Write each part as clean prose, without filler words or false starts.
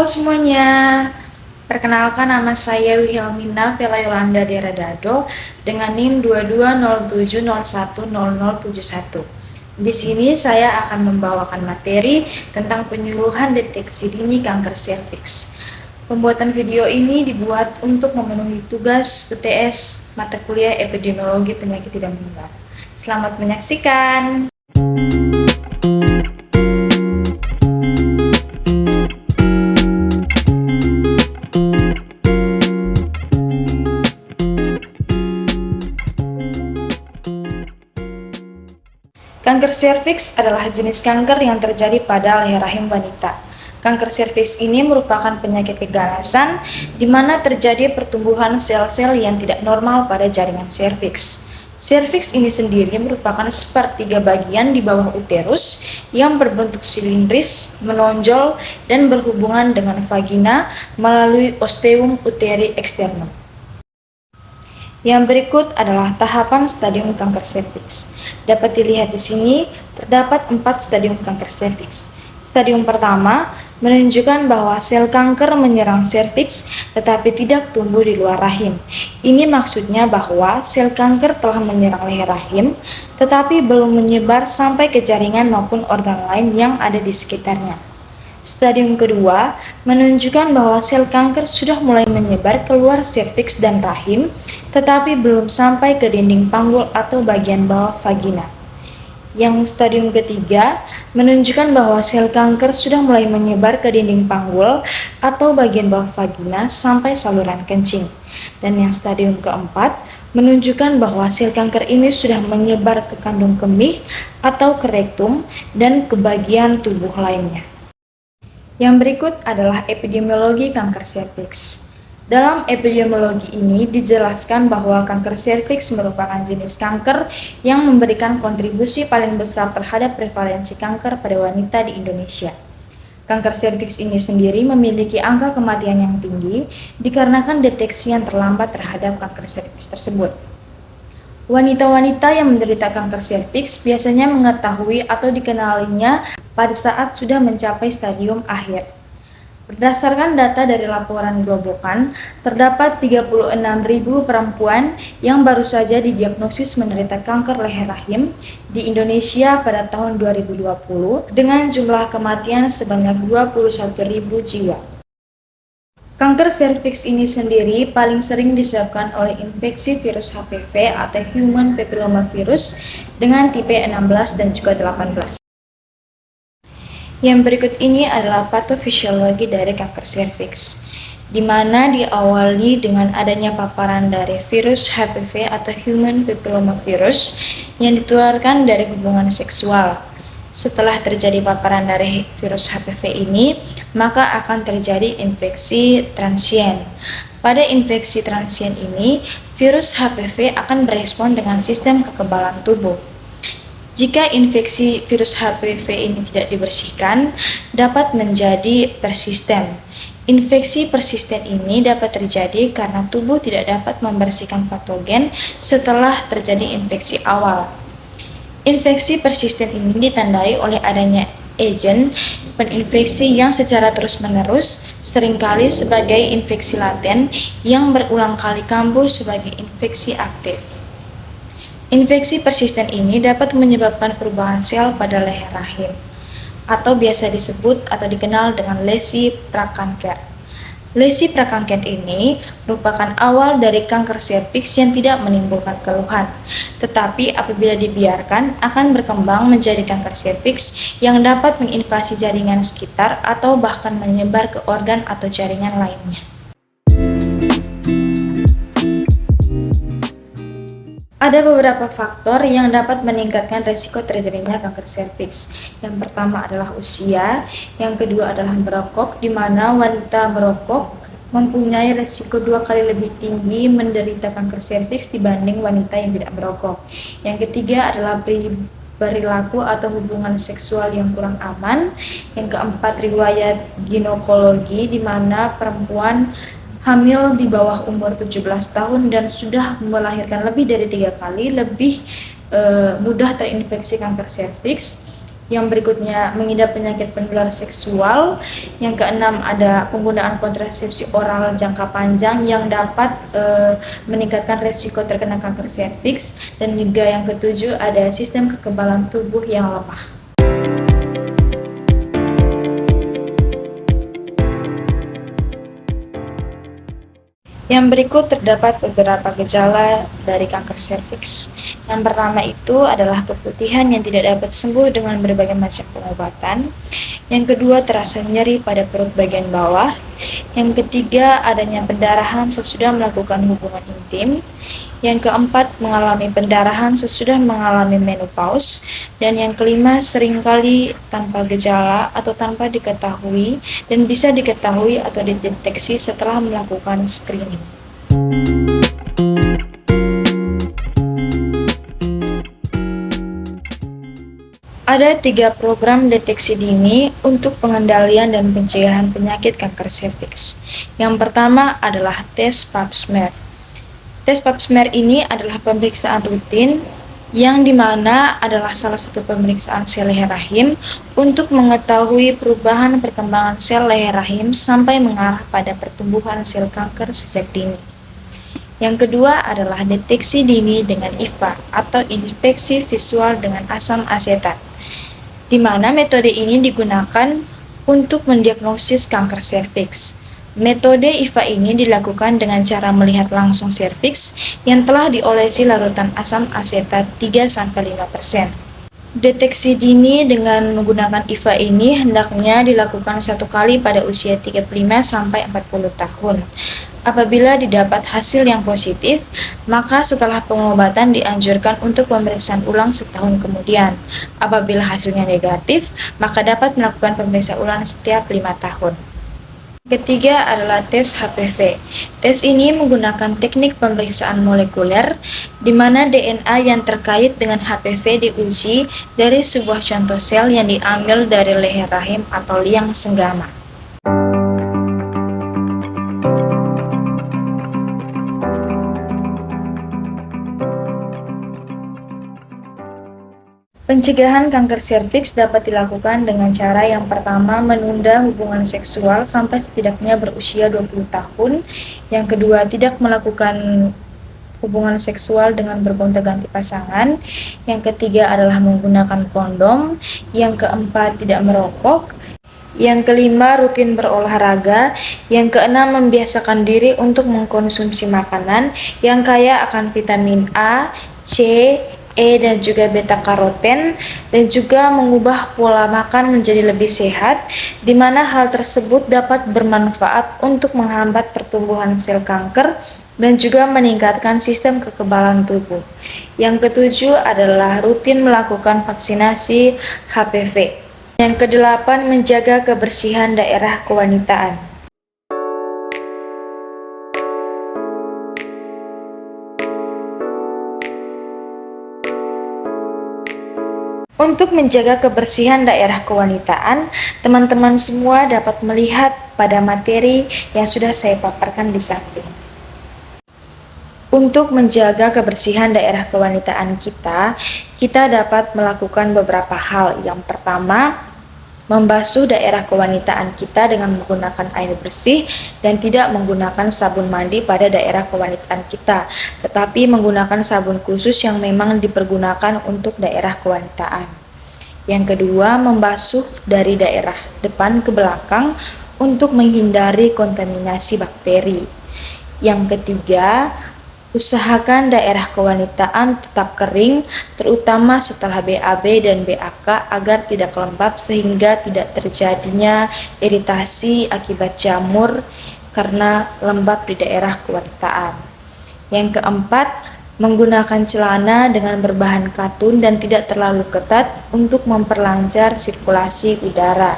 semuanya, perkenalkan nama saya Wilhelmina Vela Yolanda Deradado dengan NIM 2207010071. Di sini saya akan membawakan materi tentang penyuluhan deteksi dini kanker serviks. Pembuatan video ini dibuat untuk memenuhi tugas UTS mata kuliah epidemiologi penyakit tidak menular. Selamat menyaksikan. Kanker serviks adalah jenis kanker yang terjadi pada leher rahim wanita. Kanker serviks ini merupakan penyakit keganasan di mana terjadi pertumbuhan sel-sel yang tidak normal pada jaringan serviks. Serviks ini sendiri merupakan sepertiga bagian di bawah uterus yang berbentuk silindris, menonjol, dan berhubungan dengan vagina melalui osteum uteri externum. Yang berikut adalah tahapan stadium kanker serviks. Dapat dilihat di sini, terdapat 4 stadium kanker serviks. Stadium pertama menunjukkan bahwa sel kanker menyerang serviks tetapi tidak tumbuh di luar rahim. Ini maksudnya bahwa sel kanker telah menyerang leher rahim tetapi belum menyebar sampai ke jaringan maupun organ lain yang ada di sekitarnya. Stadium kedua menunjukkan bahwa sel kanker sudah mulai menyebar keluar serviks dan rahim, tetapi belum sampai ke dinding panggul atau bagian bawah vagina. Yang stadium ketiga menunjukkan bahwa sel kanker sudah mulai menyebar ke dinding panggul atau bagian bawah vagina sampai saluran kencing. Dan yang stadium keempat menunjukkan bahwa sel kanker ini sudah menyebar ke kandung kemih atau ke rektum dan ke bagian tubuh lainnya. Yang berikut adalah epidemiologi kanker serviks. Dalam epidemiologi ini dijelaskan bahwa kanker serviks merupakan jenis kanker yang memberikan kontribusi paling besar terhadap prevalensi kanker pada wanita di Indonesia. Kanker serviks ini sendiri memiliki angka kematian yang tinggi dikarenakan deteksi yang terlambat terhadap kanker serviks tersebut. Wanita-wanita yang menderita kanker serviks biasanya mengetahui atau dikenalinya pada saat sudah mencapai stadium akhir. Berdasarkan data dari laporan Grobogan, terdapat 36.000 perempuan yang baru saja didiagnosis menderita kanker leher rahim di Indonesia pada tahun 2020 dengan jumlah kematian sebanyak 21.000 jiwa. Kanker serviks ini sendiri paling sering disebabkan oleh infeksi virus HPV atau Human Papillomavirus dengan tipe 16 dan juga 18. Yang berikut ini adalah patofisiologi dari kanker serviks, di mana diawali dengan adanya paparan dari virus HPV atau Human Papillomavirus yang ditularkan dari hubungan seksual. Setelah terjadi paparan dari virus HPV ini, maka akan terjadi infeksi transien. Pada infeksi transien ini, virus HPV akan berespon dengan sistem kekebalan tubuh. Jika infeksi virus HPV ini tidak dibersihkan, dapat menjadi persisten. Infeksi persisten ini dapat terjadi karena tubuh tidak dapat membersihkan patogen setelah terjadi infeksi awal. Infeksi persisten ini ditandai oleh adanya agen peninfeksi yang secara terus-menerus, seringkali sebagai infeksi laten yang berulang kali kambuh sebagai infeksi aktif. Infeksi persisten ini dapat menyebabkan perubahan sel pada leher rahim, atau biasa disebut atau dikenal dengan lesi prakanker. Lesi prakanker ini merupakan awal dari kanker serviks yang tidak menimbulkan keluhan, tetapi apabila dibiarkan akan berkembang menjadi kanker serviks yang dapat menginvasi jaringan sekitar atau bahkan menyebar ke organ atau jaringan lainnya. Ada beberapa faktor yang dapat meningkatkan risiko terjadinya kanker serviks. Yang pertama adalah usia, yang kedua adalah merokok, di mana wanita merokok mempunyai risiko 2 kali lebih tinggi menderita kanker serviks dibanding wanita yang tidak merokok. Yang ketiga adalah perilaku atau hubungan seksual yang kurang aman. Yang keempat, riwayat ginekologi, di mana perempuan hamil di bawah umur 17 tahun dan sudah melahirkan lebih dari 3 kali lebih mudah terinfeksi kanker serviks. Yang berikutnya mengidap penyakit penular seksual. Yang keenam ada penggunaan kontrasepsi oral jangka panjang yang dapat meningkatkan resiko terkena kanker serviks. Dan juga yang ketujuh ada sistem kekebalan tubuh yang lemah. Yang berikut terdapat beberapa gejala dari kanker serviks. Yang pertama itu adalah keputihan yang tidak dapat sembuh dengan berbagai macam pengobatan. Yang kedua, terasa nyeri pada perut bagian bawah. Yang ketiga, adanya pendarahan sesudah melakukan hubungan intim. Yang keempat, mengalami pendarahan sesudah mengalami menopause. Dan yang kelima, seringkali tanpa gejala atau tanpa diketahui dan bisa diketahui atau dideteksi setelah melakukan screening. Ada 3 program deteksi dini untuk pengendalian dan pencegahan penyakit kanker serviks. Yang pertama adalah tes pap smear. Tes pap smear ini adalah pemeriksaan rutin yang dimana adalah salah satu pemeriksaan sel leher rahim untuk mengetahui perubahan perkembangan sel leher rahim sampai mengarah pada pertumbuhan sel kanker sejak dini. Yang kedua adalah deteksi dini dengan IVA atau inspeksi visual dengan asam asetat, di mana metode ini digunakan untuk mendiagnosis kanker serviks. Metode IVA ini dilakukan dengan cara melihat langsung serviks yang telah diolesi larutan asam asetat 3-5%. Deteksi dini dengan menggunakan IVA ini hendaknya dilakukan 1 kali pada usia 35-40 tahun. Apabila didapat hasil yang positif, maka setelah pengobatan dianjurkan untuk pemeriksaan ulang setahun kemudian. Apabila hasilnya negatif, maka dapat melakukan pemeriksaan ulang setiap 5 tahun. Ketiga adalah tes HPV. Tes ini menggunakan teknik pemeriksaan molekuler, di mana DNA yang terkait dengan HPV diuji dari sebuah contoh sel yang diambil dari leher rahim atau liang senggama. Pencegahan kanker serviks dapat dilakukan dengan cara yang pertama menunda hubungan seksual sampai setidaknya berusia 20 tahun. Yang kedua, tidak melakukan hubungan seksual dengan bergonta-ganti pasangan. Yang ketiga adalah menggunakan kondom. Yang keempat, tidak merokok. Yang kelima, rutin berolahraga. Yang keenam, membiasakan diri untuk mengkonsumsi makanan yang kaya akan vitamin A, C, E dan juga beta karoten, dan juga mengubah pola makan menjadi lebih sehat, di mana hal tersebut dapat bermanfaat untuk menghambat pertumbuhan sel kanker dan juga meningkatkan sistem kekebalan tubuh. Yang ketujuh adalah rutin melakukan vaksinasi HPV. Yang kedelapan, menjaga kebersihan daerah kewanitaan. Untuk menjaga kebersihan daerah kewanitaan, teman-teman semua dapat melihat pada materi yang sudah saya paparkan di samping. Untuk menjaga kebersihan daerah kewanitaan kita dapat melakukan beberapa hal. Yang pertama, membasuh daerah kewanitaan kita dengan menggunakan air bersih dan tidak menggunakan sabun mandi pada daerah kewanitaan kita, tetapi menggunakan sabun khusus yang memang dipergunakan untuk daerah kewanitaan. Yang kedua, membasuh dari daerah depan ke belakang untuk menghindari kontaminasi bakteri. Yang ketiga, usahakan daerah kewanitaan tetap kering, terutama setelah BAB dan BAK agar tidak lembab sehingga tidak terjadinya iritasi akibat jamur karena lembab di daerah kewanitaan. Yang keempat, menggunakan celana dengan berbahan katun dan tidak terlalu ketat untuk memperlancar sirkulasi udara.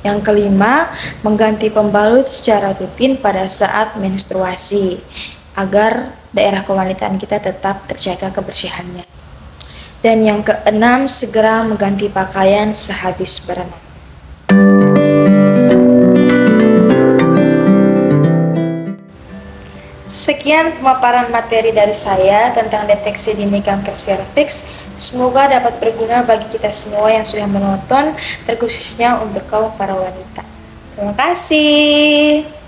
Yang kelima, mengganti pembalut secara rutin pada saat menstruasi, agar daerah kewanitaan kita tetap terjaga kebersihannya. Dan yang keenam, segera mengganti pakaian sehabis berenang. Sekian pemaparan materi dari saya tentang deteksi dini kanker serviks. Semoga dapat berguna bagi kita semua yang sudah menonton, terkhususnya untuk kaum para wanita. Terima kasih.